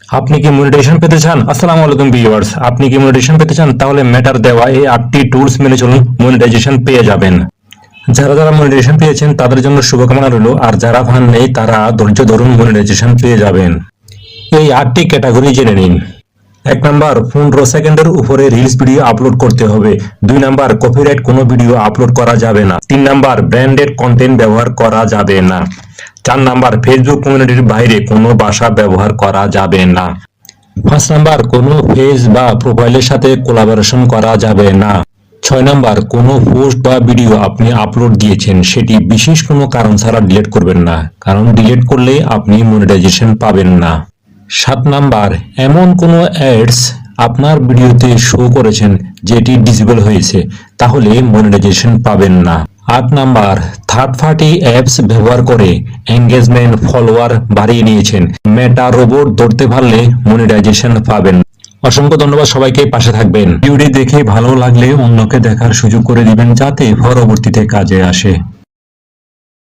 আপনি কি মনিটাইজেশন পেতে চান? আসসালামু আলাইকুম ভিউয়ার্স, আপনি কি মনিটাইজেশন পেতে চান? তাহলে মেটার দেওয়া এই 8টি টুলস মেনে চলুন, মনিটাইজেশন পেয়ে যাবেন। যারা যারা মনিটাইজেশন পেয়েছেন তাদের জন্য শুভকামনা রইল, আর যারা পান নেই তারা ধৈর্য ধরুন, মনিটাইজেশন পেয়ে যাবেন। এই 8টি ক্যাটাগরি জেনে নিন। 1 নাম্বার, 15 সেকেন্ডের উপরে রিলস ভিডিও আপলোড করতে হবে। 2 নাম্বার, কপিরাইট কোনো ভিডিও আপলোড করা যাবে না। 3 নাম্বার, ব্র্যান্ডেড কন্টেন্ট ব্যবহার করা যাবে না। 4 নাম্বার, ফেসবুক কমিউনিটির বাইরে কোনো ভাষা ব্যবহার করা যাবে না। 5 নাম্বার, কোনো পেজ বা প্রোফাইলের সাথে কোলাবোরেশন করা যাবে না। 6 নাম্বার, কোনো পোস্ট বা ভিডিও আপনি আপলোড দিয়েছেন সেটি বিশেষ কোনো কারণ ছাড়া ডিলিট করবেন না, কারণ ডিলিট করলে আপনি মনিটাইজেশন পাবেন না। 7 নাম্বার, এমন কোনো অ্যাডস আপনার ভিডিওতে শো করেছেন যেটি ডিসেবল হয়েছে, তাহলে মনিটাইজেশন পাবেন না। 8 নাম্বার, থার্ড পার্টি অ্যাপস ব্যবহার করে এঙ্গেজমেন্ট ফলোয়ার বাড়িয়ে নিয়েছেন, মেটা রোবট ধরতে পারলে মনিটাইজেশন পাবেন। অসংখ্য ধন্যবাদ সবাইকে, পাশে থাকবেন। ভিডিওটি দেখে ভালো লাগলে অন্যকে দেখার সুযোগ করে দিবেন যাতে পরবর্তীতে কাজে আসে।